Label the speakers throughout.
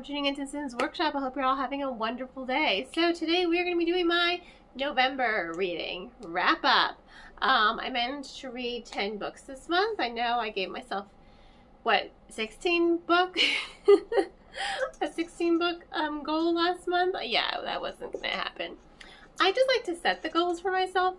Speaker 1: for tuning into Sin's Workshop. I hope you're all having a wonderful day. So today we're going to be doing my November reading wrap up. I managed to read 10 books this month. I know I gave myself, 16 book? a 16 book goal last month? Yeah, that wasn't going to happen. I just like to set the goals for myself,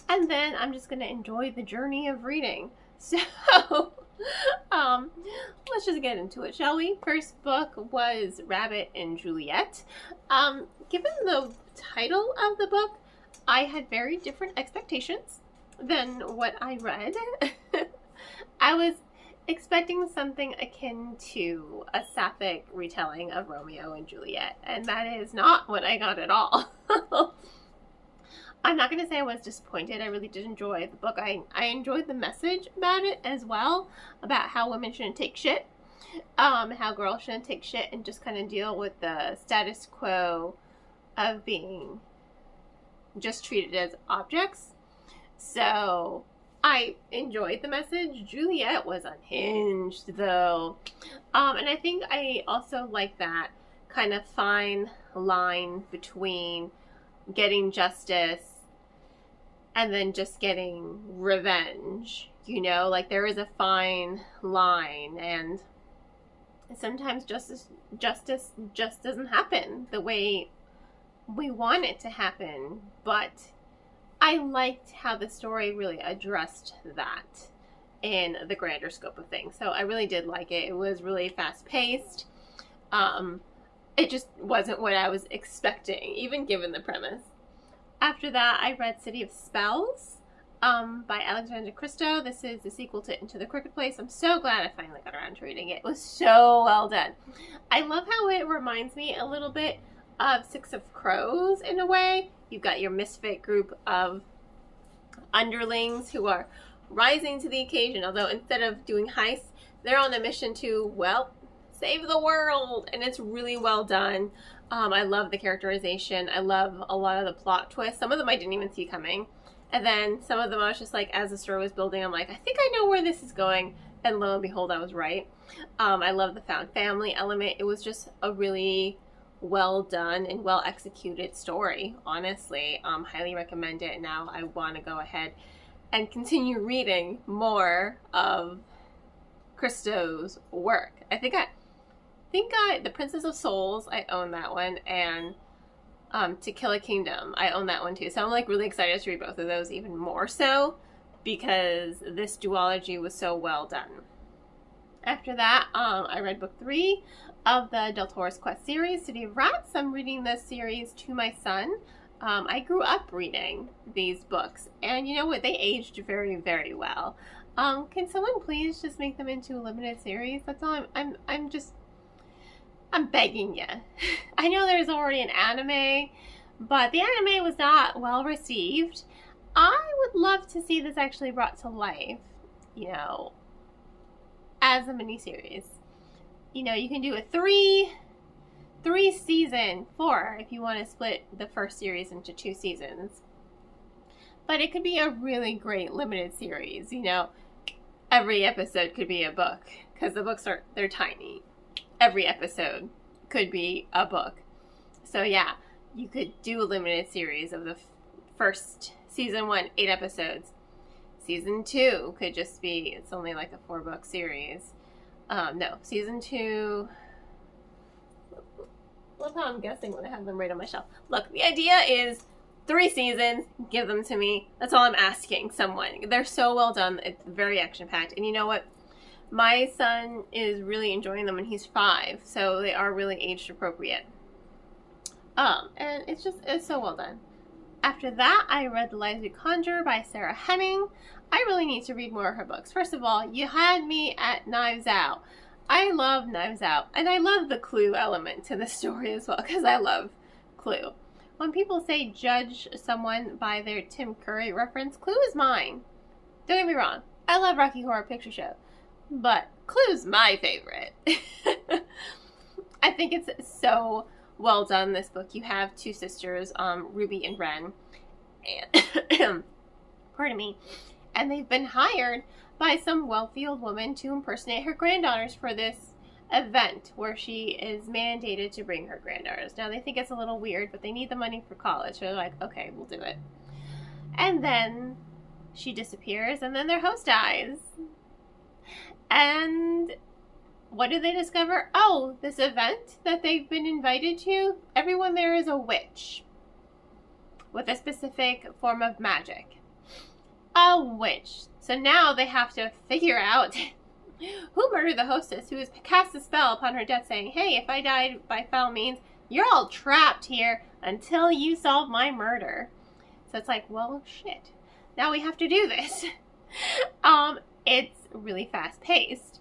Speaker 1: and then I'm just going to enjoy the journey of reading. So, let's just get into it, shall we? First book was Rabbit and Juliet. Given the title of the book, I had very different expectations than what I read. I was expecting something akin to a sapphic retelling of Romeo and Juliet, and that is not what I got at all. I'm not going to say I was disappointed. I really did enjoy the book. I enjoyed the message about it as well, about how women shouldn't take shit, how girls shouldn't take shit and just kind of deal with the status quo of being just treated as objects. So I enjoyed the message. Juliet was unhinged though. And I think I also like that kind of fine line between getting justice and then just getting revenge, you know, like there is a fine line, and sometimes justice just doesn't happen the way we want it to happen. But I liked how the story really addressed that in the grander scope of things. So I really did like it. It was really fast paced. It just wasn't what I was expecting, even given the premise. After that, I read City of Spells by Alexandra Christo. This is the sequel to Into the Crooked Place. I'm so glad I finally got around to reading it. It was so well done. I love how it reminds me a little bit of Six of Crows in a way. You've got your misfit group of underlings who are rising to the occasion, although instead of doing heists, they're on a mission to, well, save the world, and it's really well done. I love the characterization. I love a lot of the plot twists. Some of them I didn't even see coming. And then some of them I was just like, as the story was building, I'm like, I think I know where this is going. And lo and behold, I was right. I love the found family element. It was just a really well done and well executed story, honestly. Highly recommend it. Now I want to go ahead and continue reading more of Christo's work. I think The Princess of Souls, I own that one, and To Kill a Kingdom, I own that one too. So I'm like really excited to read both of those even more so, because this duology was so well done. After that, I read book 3 of the Del Toro's Quest series, City of Rats. I'm reading this series to my son. I grew up reading these books, and you know what? They aged very, very well. Can someone please just make them into a limited series? That's all I'm begging you. I know there's already an anime, but the anime was not well received. I would love to see this actually brought to life, you know, as a miniseries. You know, you can do a three season, 4 if you want to split the first series into 2 seasons. But it could be a really great limited series, you know. Every episode could be a book, because the books they're tiny. Every episode could be a book. So yeah, you could do a limited series of the first season 1, 8 episodes. Season 2 could just be, it's only like a 4-book series. No, season 2, love how I'm guessing when I have them right on my shelf. Look, the idea is 3 seasons, give them to me. That's all I'm asking someone. They're so well done. It's very action-packed. And you know what? My son is really enjoying them, and he's 5, so they are really age appropriate. And it's so well done. After that, I read Lies We Conjure by Sarah Henning. I really need to read more of her books. First of all, you had me at Knives Out. I love Knives Out, and I love the Clue element to the story as well, because I love Clue. When people say judge someone by their Tim Curry reference, Clue is mine. Don't get me wrong. I love Rocky Horror Picture Show. But Clue's my favorite. I think it's so well done, this book. You have 2 sisters, Ruby and Ren. And, pardon me. And they've been hired by some wealthy old woman to impersonate her granddaughters for this event where she is mandated to bring her granddaughters. Now, they think it's a little weird, but they need the money for college. So they're like, okay, we'll do it. And then she disappears, and then their host dies. And what do they discover? Oh, this event that they've been invited to, everyone there is a witch with a specific form of magic. A witch. So now they have to figure out who murdered the hostess, who has cast a spell upon her death saying, hey, if I died by foul means, you're all trapped here until you solve my murder. So it's like, well, shit. Now we have to do this. It's really fast-paced.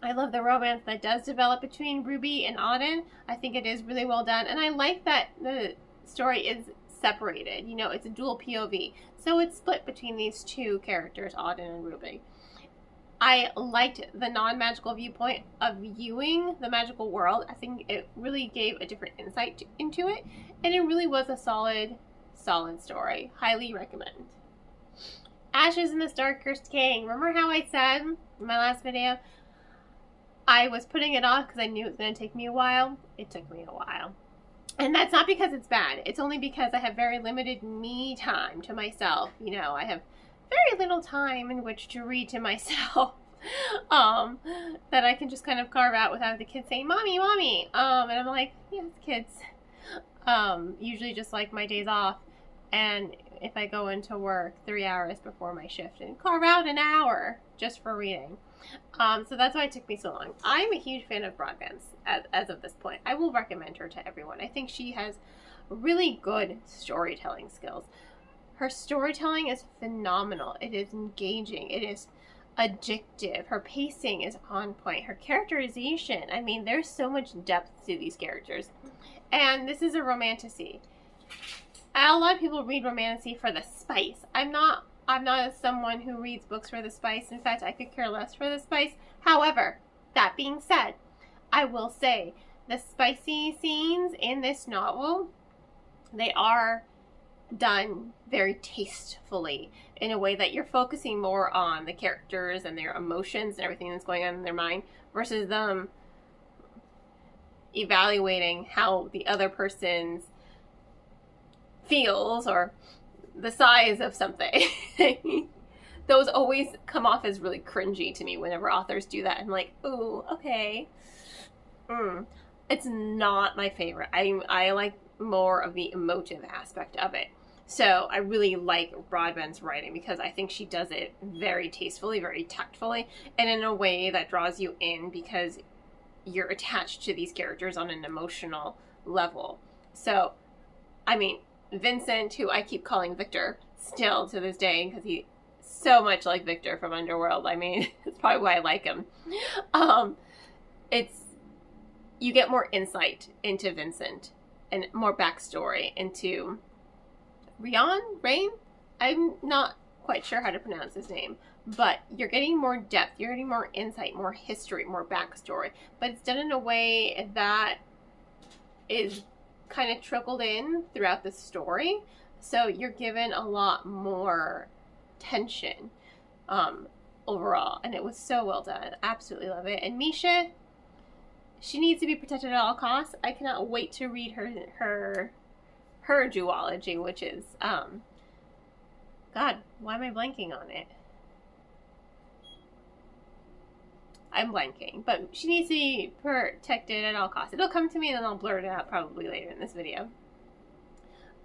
Speaker 1: I love the romance that does develop between Ruby and Auden. I think it is really well done. And I like that the story is separated. You know, it's a dual POV. So it's split between these two characters, Auden and Ruby. I liked the non-magical viewpoint of viewing the magical world. I think it really gave a different insight into it. And it really was a solid story. Highly recommend. Ashes in the Star-Cursed King. Remember how I said in my last video I was putting it off because I knew it was going to take me a while? It took me a while. And that's not because it's bad. It's only because I have very limited me time to myself. You know, I have very little time in which to read to myself. That I can just kind of carve out without the kids saying, Mommy, Mommy. And I'm like, yes, kids. Usually just like my days off. And if I go into work 3 hours before my shift and carve out an hour just for reading. So that's why it took me so long. I'm a huge fan of Broadbent's as of this point. I will recommend her to everyone. I think she has really good storytelling skills. Her storytelling is phenomenal. It is engaging. It is addictive. Her pacing is on point. Her characterization, I mean, there's so much depth to these characters. And this is a romantasy. A lot of people read romantasy for the spice. I'm not someone who reads books for the spice. In fact, I could care less for the spice. However, that being said, I will say the spicy scenes in this novel, they are done very tastefully in a way that you're focusing more on the characters and their emotions and everything that's going on in their mind versus them evaluating how the other person's feels or the size of something. Those always come off as really cringy to me whenever authors do that. I'm like, ooh, okay. It's not my favorite. I like more of the emotive aspect of it. So I really like Broadbent's writing because I think she does it very tastefully, very tactfully, and in a way that draws you in because you're attached to these characters on an emotional level. So, I mean, Vincent, who I keep calling Victor still to this day because he's so much like Victor from Underworld. I mean, it's probably why I like him. You get more insight into Vincent and more backstory into Rain? I'm not quite sure how to pronounce his name, but you're getting more depth, you're getting more insight, more history, more backstory, but it's done in a way that is kind of trickled in throughout the story, so you're given a lot more tension overall, and it was so well done. Absolutely love it. And Misha, she needs to be protected at all costs. I cannot wait to read her duology, which is God, why am I blanking on it? I'm blanking, but she needs to be protected at all costs. It'll come to me and then I'll blur it out probably later in this video.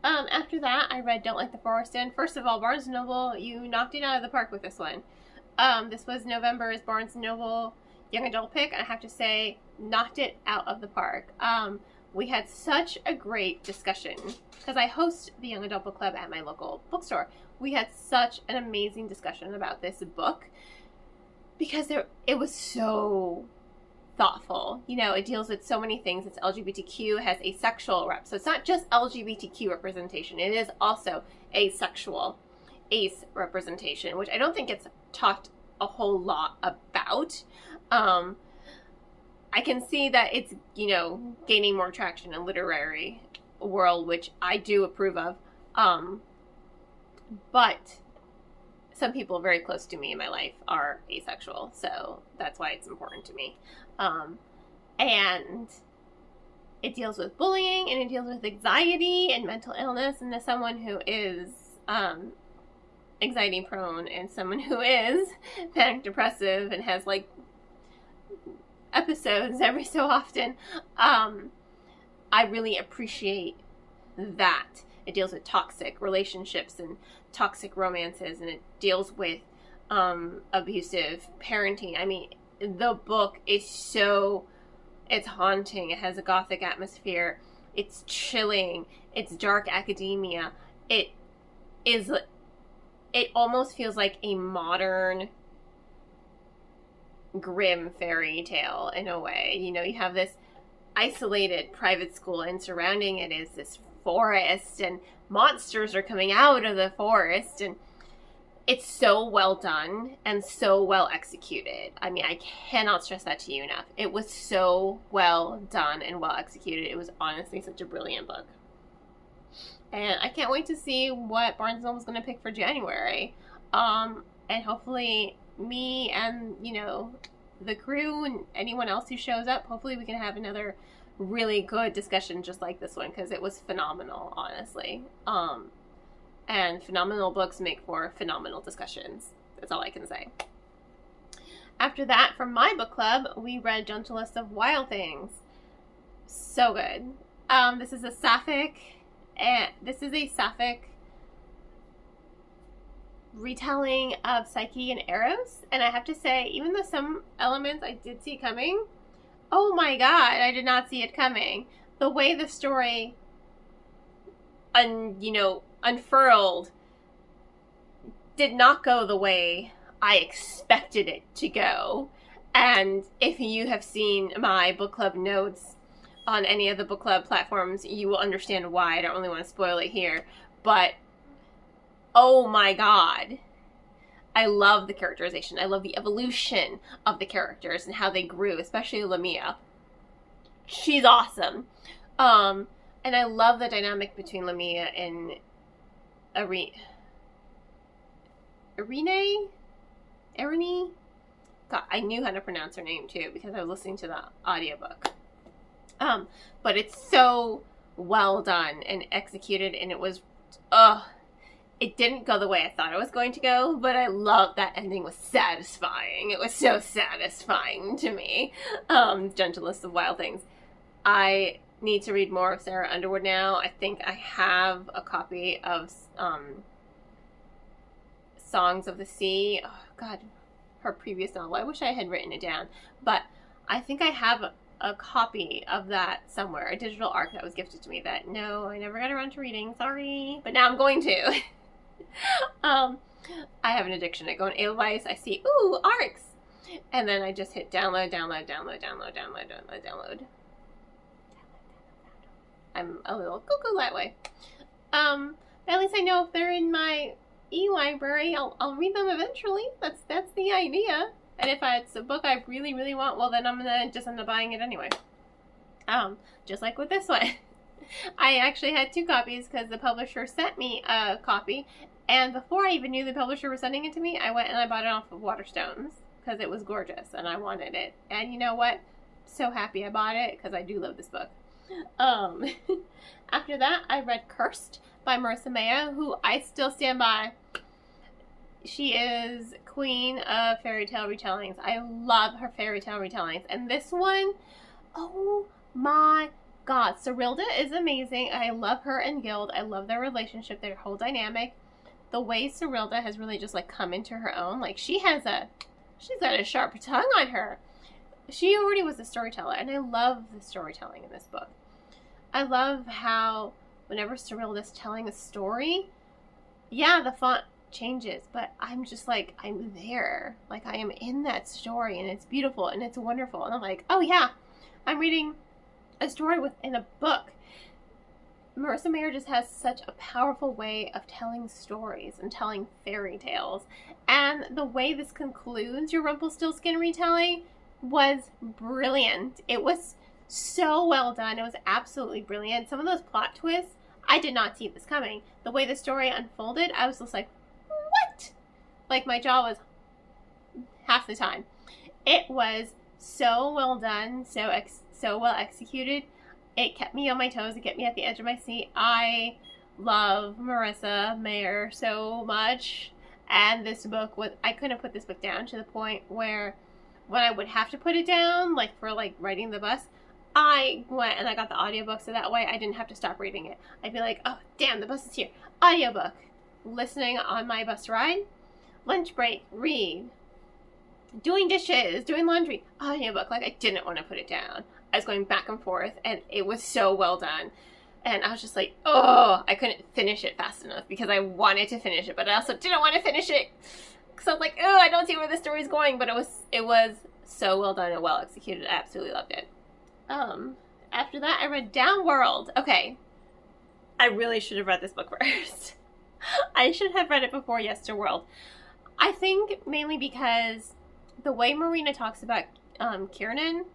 Speaker 1: After that, I read Don't Like the Forest In. First of all, Barnes & Noble, you knocked it out of the park with this one. This was November's Barnes & Noble Young Adult pick. I have to say, knocked it out of the park. We had such a great discussion because I host the Young Adult Book Club at my local bookstore. We had such an amazing discussion about this book because it was so thoughtful. You know, it deals with so many things. It's LGBTQ, has asexual rep. So it's not just LGBTQ representation. It is also asexual, ace representation, which I don't think it's talked a whole lot about. I can see that it's, you know, gaining more traction in literary world, which I do approve of. But some people very close to me in my life are asexual, so that's why it's important to me. And it deals with bullying, and it deals with anxiety and mental illness, and as someone who is anxiety prone and someone who is panic depressive and has like episodes every so often, I really appreciate that. It deals with toxic relationships and toxic romances, and it deals with abusive parenting. I mean, the book is it's haunting. It has a gothic atmosphere. It's chilling. It's dark academia. It almost feels like a modern grim fairy tale in a way. You know, you have this isolated private school, and surrounding it is this forest, and monsters are coming out of the forest, and it's so well done and so well executed. I mean, I cannot stress that to you enough. It was so well done and well executed. It was honestly such a brilliant book. And I can't wait to see what Barnes & Noble is going to pick for January. And hopefully me and, you know, the crew and anyone else who shows up, hopefully we can have another really good discussion just like this one, because it was phenomenal, honestly. And phenomenal books make for phenomenal discussions. That's all I can say. After that, from my book club, we read Gentlest of Wild Things. So good. This is a sapphic retelling of Psyche and Eros. And I have to say, even though some elements I did see coming, oh my god, I did not see it coming. The way the story unfurled did not go the way I expected it to go. And if you have seen my book club notes on any of the book club platforms, you will understand why. I don't really want to spoil it here, but oh my god, I love the characterization. I love the evolution of the characters and how they grew, especially Lamia. She's awesome. And I love the dynamic between Lamia and Irene? God, I knew how to pronounce her name too because I was listening to the audiobook. But it's so well done and executed, and it was, it didn't go the way I thought it was going to go, but I love that ending was satisfying. It was so satisfying to me. Gentlest of Wild Things. I need to read more of Sarah Underwood now. I think I have a copy of Songs of the Sea. Oh, God, her previous novel. I wish I had written it down. But I think I have a copy of that somewhere, a digital arc that was gifted to me that, no, I never got around to reading. Sorry. But now I'm going to. I have an addiction. I go on Edelweiss, I see, ooh, arcs. And then I just hit download. I'm a little cuckoo that way. But at least I know if they're in my e-library, I'll read them eventually. That's the idea. And if it's a book I really, really want, well, then I'm gonna just end up buying it anyway. Just like with this one. I actually had 2 copies because the publisher sent me a copy, and before I even knew the publisher was sending it to me, I went and I bought it off of Waterstones because it was gorgeous and I wanted it. And you know what? So happy I bought it because I do love this book. After that, I read Cursed by Marissa Meyer, who I still stand by. She is queen of fairy tale retellings. I love her fairy tale retellings. And this one, oh my god, Cerilda is amazing. I love her and Guild. I love their relationship, their whole dynamic. The way Cerilda has really just like come into her own. Like she's got a sharp tongue on her. She already was a storyteller, and I love the storytelling in this book. I love how whenever Cerilda's telling a story, yeah, the font changes, but I'm just like, I'm there. Like, I am in that story, and it's beautiful, and it's wonderful. And I'm like, oh yeah, I'm reading a story within a book. Marissa Meyer just has such a powerful way of telling stories and telling fairy tales. And the way this concludes your Rumpelstiltskin retelling was brilliant. It was so well done. It was absolutely brilliant. Some of those plot twists, I did not see this coming. The way the story unfolded, I was just like, what? Like my jaw was half the time. It was so well done, so well executed. It kept me on my toes. It kept me at the edge of my seat. I love Marissa Mayer so much, and this book was, I couldn't put this book down, to the point where when I would have to put it down, like for like riding the bus, I went and I got the audiobook, so that way I didn't have to stop reading it. I'd be like, oh damn, the bus is here, audiobook, listening on my bus ride, lunch break, read, doing dishes, doing laundry, audiobook. Like, I didn't want to put it down. I was going back and forth, and it was so well done. And I was just like, oh, I couldn't finish it fast enough because I wanted to finish it, but I also didn't want to finish it because I was like, oh, I don't see where the story's going. But it was so well done and well executed. I absolutely loved it. After that, I read Downworld. Okay, I really should have read this book first. I should have read it before Yesterworld. I think mainly because the way Marina talks about Kiernan,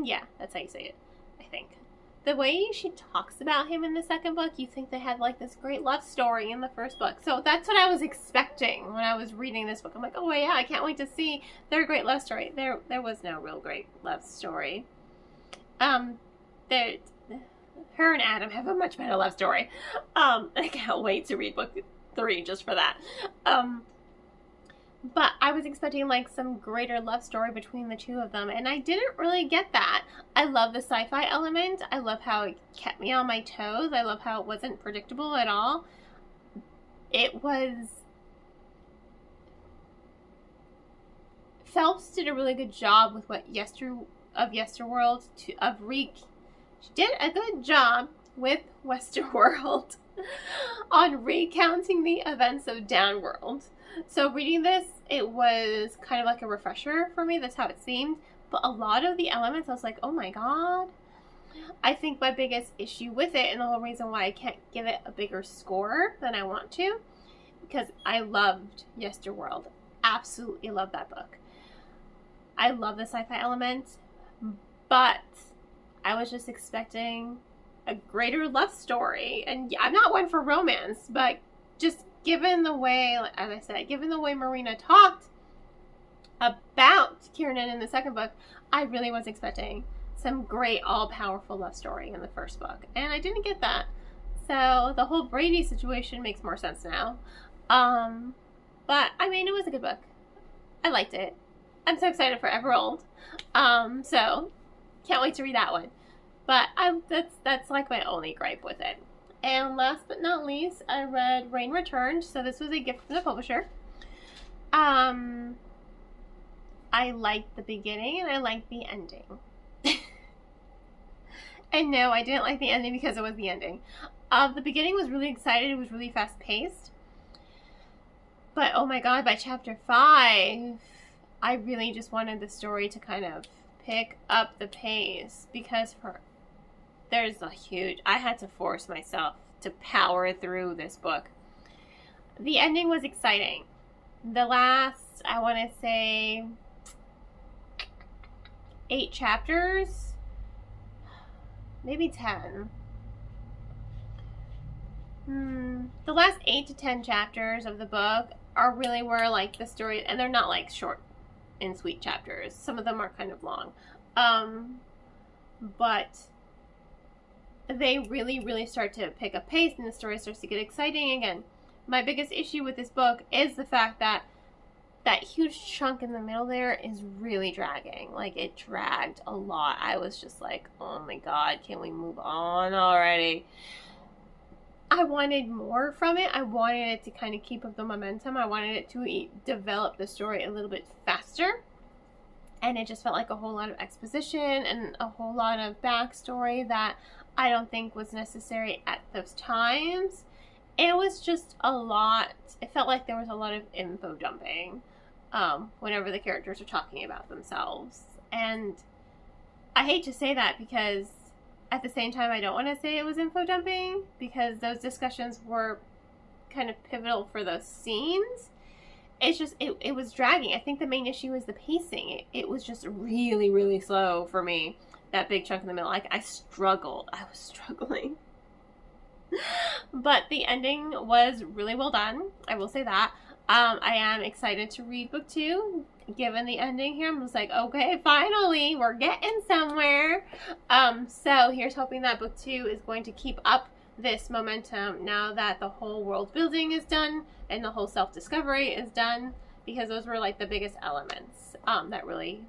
Speaker 1: yeah, that's how you say it, I think. The way she talks about him in the second book, you think they had like this great love story in the first book. So that's what I was expecting when I was reading this book. I'm like, oh yeah, I can't wait to see their great love story. There was no real great love story. Her and Adam have a much better love story. I can't wait to read book 3 just for that. But I was expecting like some greater love story between the two of them, and I didn't really get that. I love the sci-fi element. I love how it kept me on my toes. I love how it wasn't predictable at all. Phelps did a really good job with what Yesterworld she did a good job with Westerworld on recounting the events of Downworld. So reading this, it was kind of like a refresher for me. That's how it seemed. But a lot of the elements, I was like, oh my god. I think my biggest issue with it, and the whole reason why I can't give it a bigger score than I want to, because I loved Yesterworld. Absolutely love that book. I love the sci-fi elements, but I was just expecting a greater love story. And I'm not one for romance, but just given the way, as I said, given the way Marina talked about Kiernan in the second book, I really was expecting some great all-powerful love story in the first book. And I didn't get that. So the whole Brady situation makes more sense now. But, I mean, it was a good book. I liked it. I'm so excited for Everold. So, can't wait to read that one. But that's like my only gripe with it. And last but not least, I read Rain Returned. So this was a gift from the publisher. I liked the beginning and I liked the ending. And no, I didn't like the ending because it was the ending. The beginning was really exciting. It was really fast paced. But oh my god, by chapter 5, I really just wanted the story to kind of pick up the pace because I had to force myself to power through this book. The ending was exciting. The last, I want to say, 8 chapters, maybe 10. The last 8 to 10 chapters of the book are really where like the story, and they're not like short and sweet chapters. Some of them are kind of long. But they really, really start to pick up pace and the story starts to get exciting again. My biggest issue with this book is the fact that that huge chunk in the middle there is really dragging. Like, it dragged a lot. I was just like, oh my god, can we move on already? I wanted more from it. I wanted it to kind of keep up the momentum. I wanted it to develop the story a little bit faster. And it just felt like a whole lot of exposition and a whole lot of backstory that I don't think was necessary at those times. It was just a lot. It felt like there was a lot of info dumping whenever the characters are talking about themselves. And I hate to say that because at the same time I don't want to say it was info dumping because those discussions were kind of pivotal for those scenes. It's just, it was dragging. I think the main issue was the pacing. It was just really, really slow for me. That big chunk in the middle. Like, I struggled. I was struggling. But the ending was really well done. I will say that. I am excited to read book 2. given the ending here, I'm just like, okay, finally, we're getting somewhere. So here's hoping that book 2 is going to keep up this momentum now that the whole world building is done and the whole self-discovery is done, because those were like the biggest elements that really,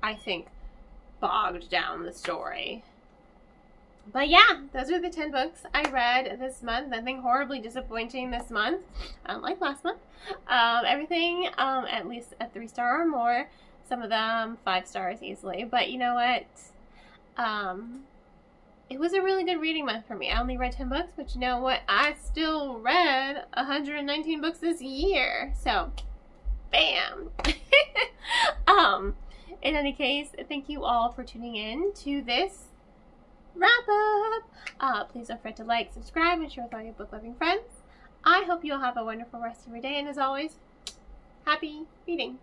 Speaker 1: I think, bogged down the story. But yeah, those are the 10 books I read this month. Nothing horribly disappointing this month, unlike last month. Everything at least a 3-star or more. Some of them 5 stars easily. But you know what? It was a really good reading month for me. I only read 10 books, but you know what? I still read 119 books this year. So, bam! In any case, thank you all for tuning in to this wrap up. Please don't forget to like, subscribe, and share with all your book loving friends. I hope you all have a wonderful rest of your day, and as always, happy reading.